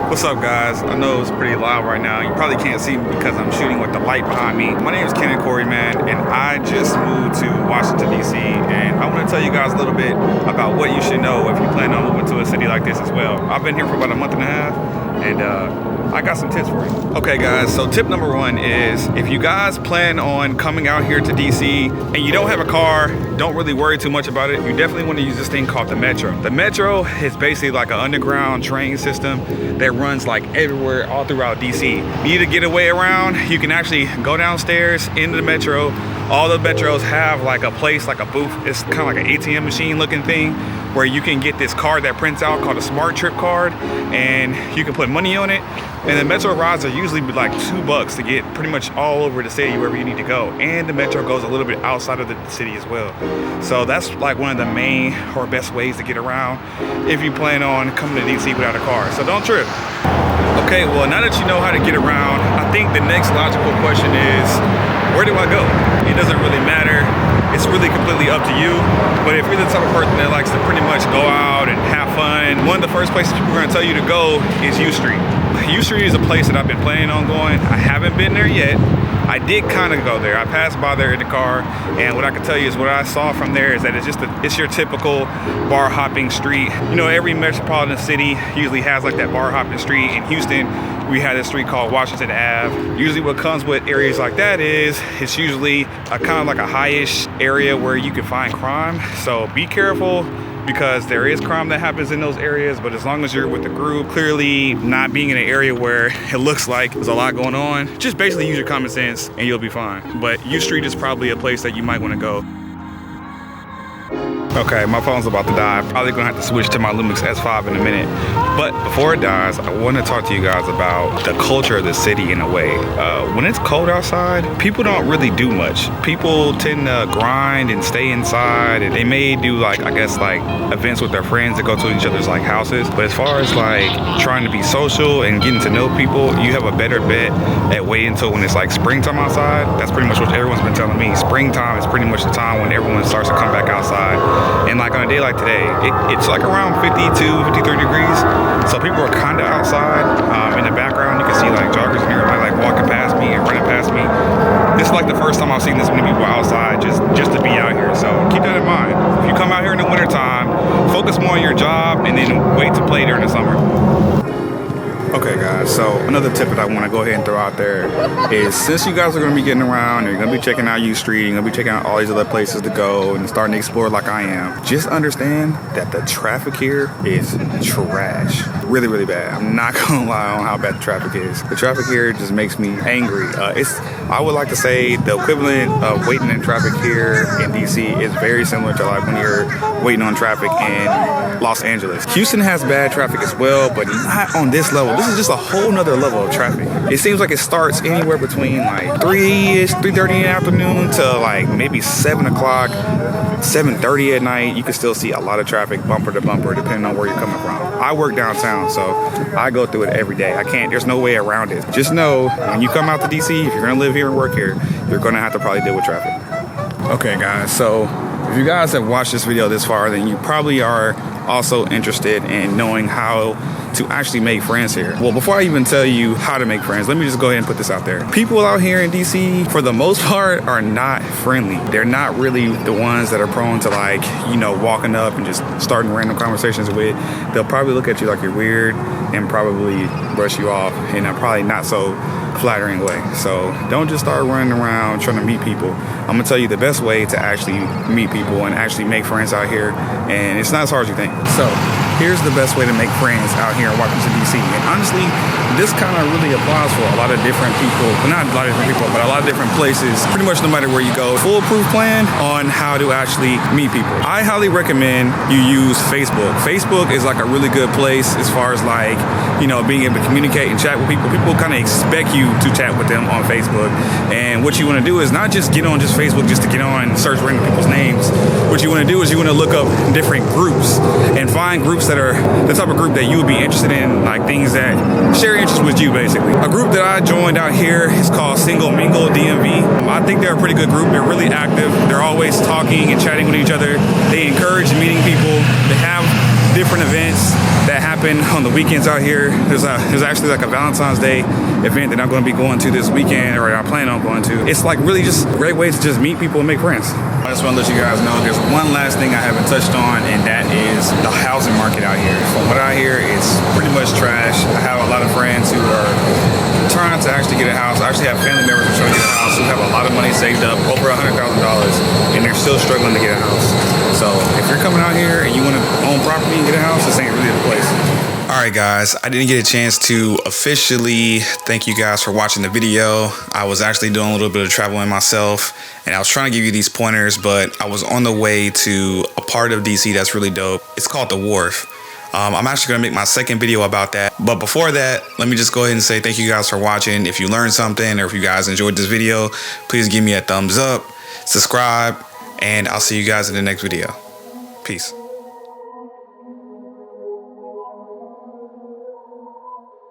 What's up, guys? I know it's pretty loud right now. You probably can't see me because I'm shooting with the light behind me. My name is Canon, man, and I just moved to Washington, D.C., and I want to tell you guys a little bit about what you should know if you plan on moving to a city like this as well. I've been here for about a month and a half, and I got some tips for you. Okay, guys, so tip number one is if you guys plan on coming out here to DC and you don't have a car, don't really worry too much about it. You definitely want to use this thing called the Metro. The Metro is basically like an underground train system that runs like everywhere all throughout DC. You need to get away around, you can actually go downstairs into the Metro. All the Metros have like a place, like a booth. It's kind of like an ATM machine looking thing where you can get this card that prints out called a Smart Trip card, and you can put money on it. And the Metro rides are usually like $2 to get pretty much all over the city wherever you need to go. And the Metro goes a little bit outside of the city as well. So that's like one of the main or best ways to get around if you plan on coming to DC without a car. So don't trip. Okay, well, now that you know how to get around, I think the next logical question is, where do I go? It doesn't really matter. It's really completely up to you. But if you're the type of person that likes to pretty much go out and have fun, one of the first places people are gonna tell you to go is U Street. U Street is a place that I've been planning on going. I haven't been there yet. I did kind of go there. I passed by there in the car, and what I can tell you is what I saw from there is that it's your typical bar hopping street. You know, every metropolitan city usually has like that bar hopping street. In Houston, we had this street called Washington Ave. Usually what comes with areas like that is it's usually a kind of like a high-ish area where you can find crime. So be careful, because there is crime that happens in those areas, but as long as you're with the group, clearly not being in an area where it looks like there's a lot going on, just basically use your common sense and you'll be fine. But U Street is probably a place that you might want to go. Okay, my phone's about to die. Probably gonna have to switch to my Lumix S5 in a minute. But before it dies, I wanna talk to you guys about the culture of the city in a way. When it's cold outside, people don't really do much. People tend to grind and stay inside, and they may do like, I guess like events with their friends that go to each other's like houses. But as far as like trying to be social and getting to know people, you have a better bet at waiting until when it's like springtime outside. That's pretty much what everyone's been telling me. Springtime is pretty much the time when everyone starts to come back outside. And like on a day like today, it's like around 52, 53 degrees. So people are kind of outside. In the background, you can see like joggers and everybody like walking past me and running past me. This is like the first time I've seen this many people outside just to be out here. So keep that in mind. If you come out here in the wintertime, focus more on your job and then wait to play during the summer. Okay, guys, so another tip that I want to go ahead and throw out there is, since you guys are going to be getting around, you're going to be checking out U Street, you're going to be checking out all these other places to go and starting to explore like I am, just understand that the traffic here is trash. Really, really bad. I'm not going to lie on how bad the traffic is. The traffic here just makes me angry. I would like to say the equivalent of waiting in traffic here in DC is very similar to like when you're waiting on traffic in Los Angeles. Houston has bad traffic as well, but not on this level. This is just a whole nother level of traffic. It seems like it starts anywhere between like 3-ish, 3:30 in the afternoon to like maybe 7 o'clock, 7:30 at night. You can still see a lot of traffic bumper to bumper depending on where you're coming from. I work downtown, so I go through it every day. There's no way around it. Just know when you come out to DC, if you're gonna live here and work here, you're gonna have to probably deal with traffic. Okay, guys, so if you guys have watched this video this far, then you probably are also interested in knowing how to actually make friends here. Well, before I even tell you how to make friends, let me just go ahead and put this out there. People out here in DC, for the most part, are not friendly. They're not really the ones that are prone to like, you know, walking up and just starting random conversations with. They'll probably look at you like you're weird and probably brush you off in a probably not so flattering way. So don't just start running around trying to meet people. I'm gonna tell you the best way to actually meet people and actually make friends out here, and it's not as hard as you think. So here's the best way to make friends out here in Washington, D.C. And honestly, this kind of really applies for a lot of different people. Well, not a lot of different people, but a lot of different places. Pretty much no matter where you go. Foolproof plan on how to actually meet people. I highly recommend you use Facebook. Facebook is like a really good place as far as like, you know, being able to communicate and chat with people. People kind of expect you to chat with them on Facebook. And what you want to do is not just get on just Facebook just to get on and search random people's names. What you want to do is you want to look up different groups and find groups that are the type of group that you would be interested in, like things that share interest with you, basically. A group that I joined out here is called Single Mingle DMV. I think they're a pretty good group. They're really active. They're always talking and chatting with each other. They encourage meeting people. They have different events that happen on the weekends out here. There's actually like a Valentine's Day event that I'm going to be going to this weekend, or I plan on going to. It's like really just a great way to just meet people and make friends. I just want to let you guys know there's one last thing I haven't touched on, and that is the housing market out here. From what I hear, it's pretty much trash. I have a lot of friends who are trying to actually get a house. I actually have family members who are trying to get a house who have a lot of money saved up, over $100,000, and they're still struggling to get a house. So if you're coming out here and you want to own property and get a house, this ain't really the place. All right, guys, I didn't get a chance to officially thank you guys for watching the video. I was actually doing a little bit of traveling myself, and I was trying to give you these pointers, but I was on the way to a part of DC that's really dope. It's called The Wharf. I'm actually gonna make my second video about that. But before that, let me just go ahead and say thank you guys for watching. If you learned something, or if you guys enjoyed this video, please give me a thumbs up, subscribe, and I'll see you guys in the next video. Peace.